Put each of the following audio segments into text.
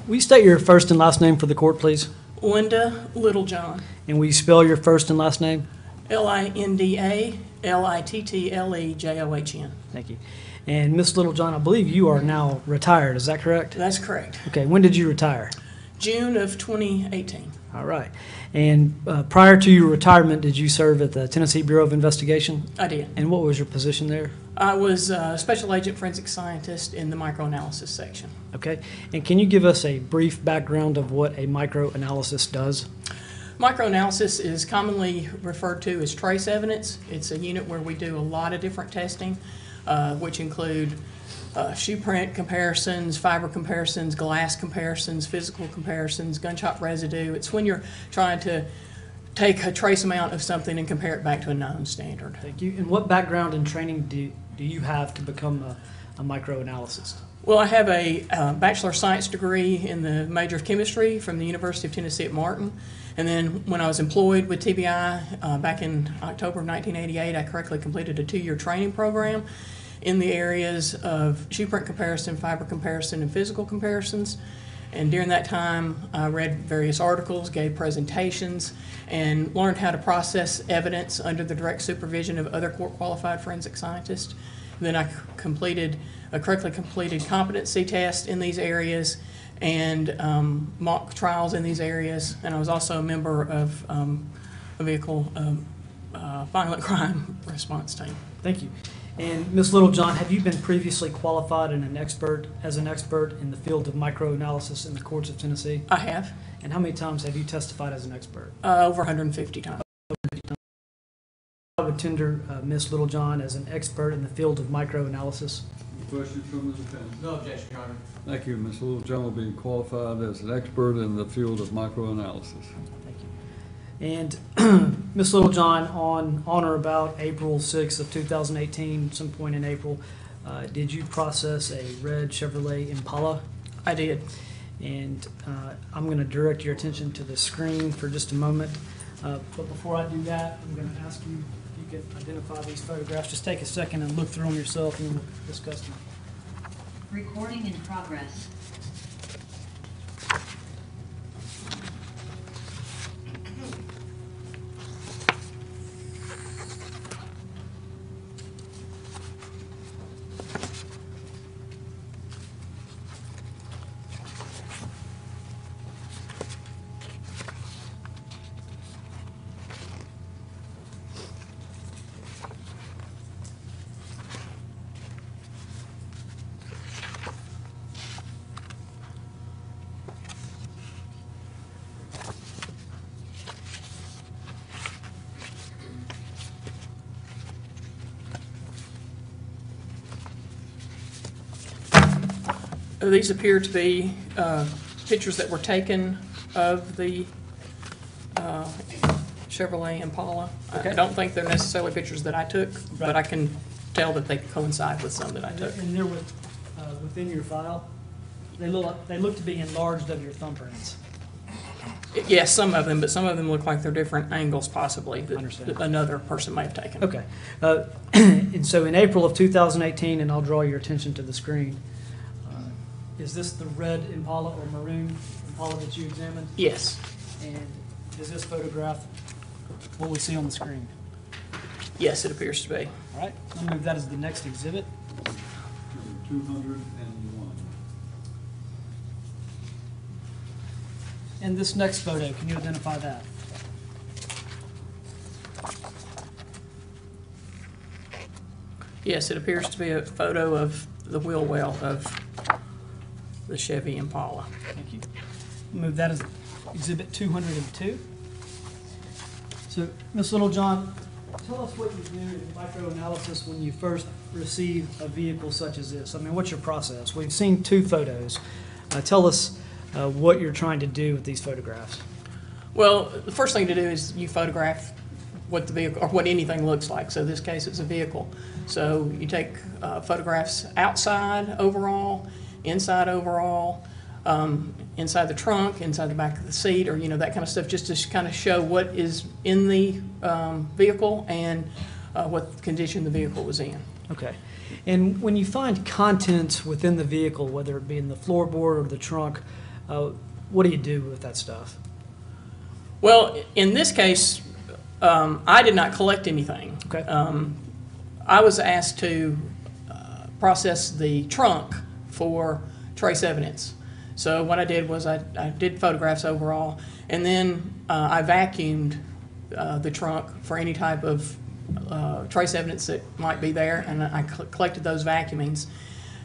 Will you state your first and last name for the court, please? Linda Littlejohn. And will you spell your first and last name? Linda Littlejohn. Thank you. And Ms. Littlejohn, I believe you are now retired. Is that correct? That's correct. Okay. When did you retire? June of 2018. All right. And prior to your retirement, did you serve at the Tennessee Bureau of Investigation? I did. And what was your position there? I was a Special Agent Forensic Scientist in the microanalysis section. Okay. And can you give us a brief background of what a microanalysis does? Microanalysis is commonly referred to as trace evidence. It's a unit where we do a lot of different testing, which include shoe print comparisons, fiber comparisons, glass comparisons, physical comparisons, gunshot residue. It's when you're trying to take a trace amount of something and compare it back to a known standard. Thank you. And what background and training do you have to become a microanalyst? Well, I have a Bachelor of Science degree in the major of chemistry from the University of Tennessee at Martin. And then when I was employed with TBI back in October of 1988, I correctly completed a 2-year training program in the areas of shoe print comparison, fiber comparison, and physical comparisons. And during that time, I read various articles, gave presentations, and learned how to process evidence under the direct supervision of other court-qualified forensic scientists. Then I correctly completed competency tests in these areas and mock trials in these areas. And I was also a member of a vehicle violent crime response team. Thank you. And Ms. Littlejohn, have you been previously qualified as an expert in the field of microanalysis in the courts of Tennessee? I have. And how many times have you testified as an expert? Over 150 times. I would tender Ms. Littlejohn as an expert in the field of microanalysis. Questions from the defense? No objection, Your Honor. Thank you. Ms. Littlejohn will be qualified as an expert in the field of microanalysis. Thank you. And Ms. Littlejohn, on or about April 6th of 2018, some point in April, did you process a red Chevrolet Impala? I did. And I'm going to direct your attention to the screen for just a moment. But before I do that, I'm going to ask you if you could identify these photographs. Just take a second and look through them yourself, and we'll discuss them. Recording in progress. These appear to be pictures that were taken of the Chevrolet Impala. Okay. I don't think they're necessarily pictures that I took, but I can tell that they coincide with some that I took. And they're within your file? They look to be enlarged of your thumbprints. Yes, some of them, but some of them look like they're different angles possibly that Understand. another person may have taken. Okay. And so in April of 2018, and I'll draw your attention to the screen, is this the red Impala or maroon Impala that you examined? Yes. And is this photograph what we see on the screen? Yes, it appears to be. All right. I'll move that as the next exhibit. 201. And this next photo, can you identify that? Yes, it appears to be a photo of the wheel well of the Chevy Impala. Thank you. Move that as exhibit 202. So, Ms. Littlejohn, tell us what you do in microanalysis when you first receive a vehicle such as this. I mean, what's your process? We've seen 2 photos. Tell us what you're trying to do with these photographs. Well, the first thing to do is you photograph what the vehicle, or what anything looks like. So in this case, it's a vehicle. So you take photographs outside overall, inside overall, inside the trunk, inside the back of the seat, or that kind of stuff, just to kind of show what is in the vehicle and what condition the vehicle was in. Okay. And when you find contents within the vehicle, whether it be in the floorboard or the trunk, What do you do with that stuff? Well, in this case, I did not collect anything. Okay. I was asked to process the trunk for trace evidence. So what I did was I did photographs overall, and then I vacuumed the trunk for any type of trace evidence that might be there, and I collected those vacuumings.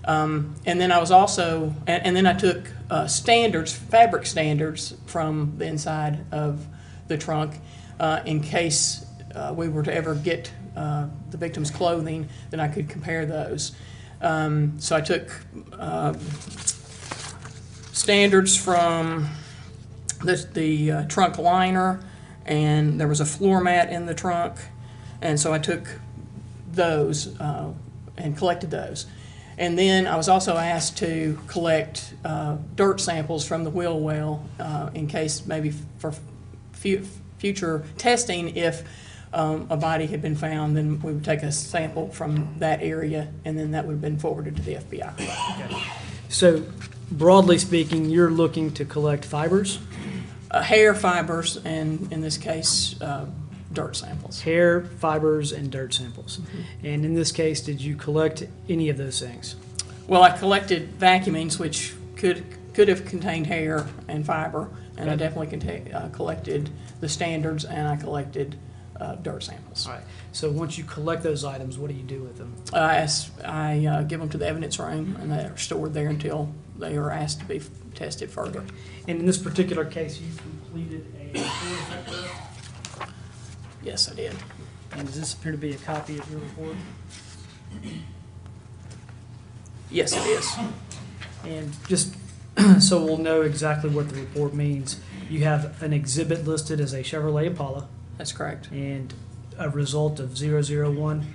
And then I was also, and then I took standards, fabric standards from the inside of the trunk in case we were to ever get the victim's clothing, then I could compare those. So I took standards from the trunk liner, and there was a floor mat in the trunk, and so I took those and collected those. And then I was also asked to collect dirt samples from the wheel well in case maybe for future testing, if a body had been found, then we would take a sample from that area, and then that would have been forwarded to the FBI. Okay. So, broadly speaking, you're looking to collect fibers? Hair, fibers, and in this case, dirt samples. Hair, fibers, and dirt samples. Mm-hmm. And in this case, did you collect any of those things? Well, I collected vacuumings, which could have contained hair and fiber, and I definitely collected the standards, and I collected dirt samples. All right. So once you collect those items, what do you do with them? I give them to the evidence room, and they're stored there until they are asked to be tested further. Okay. And in this particular case, you completed a report, is that correct? Yes, I did. And does this appear to be a copy of your report? Yes, it is. And just so we'll know exactly what the report means, you have an exhibit listed as a Chevrolet Impala That's correct. and a result of 001.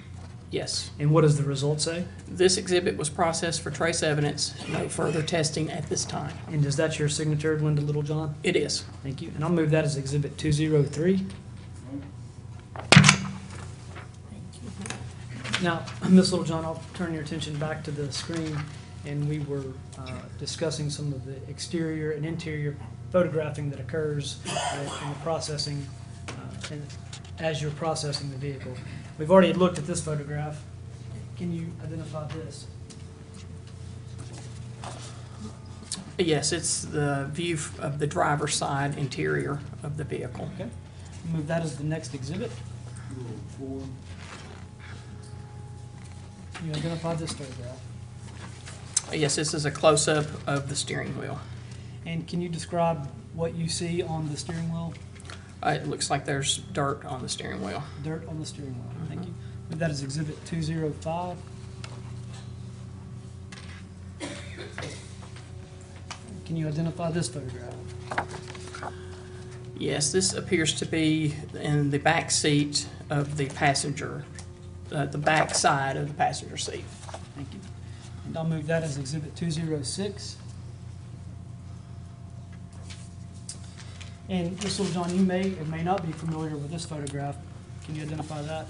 Yes. And what does the result say? This exhibit was processed for trace evidence. No further testing at this time. And is that your signature, Linda Littlejohn? It is. Thank you. And I'll move that as exhibit 203. Now, Ms. Littlejohn, I'll turn your attention back to the screen, and we were discussing some of the exterior and interior photographing that occurs in the processing, and as you're processing the vehicle. We've already looked at this photograph. Can you identify this? Yes, it's the view of the driver's side interior of the vehicle. Okay. Move that as the next exhibit. Can you identify this photograph? Yes, this is a close-up of the steering wheel. And can you describe what you see on the steering wheel? It looks like there's dirt on the steering wheel. Dirt on the steering wheel. Thank you. Move that as exhibit 205. Can you identify this photograph? Yes, this appears to be in the back seat of the passenger, the back side of the passenger seat. Thank you. And I'll move that as exhibit 206. And Ms. Littlejohn, you may or may not be familiar with this photograph. Can you identify that?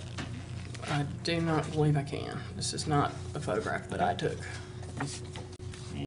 I do not believe I can. This is not a photograph that I took.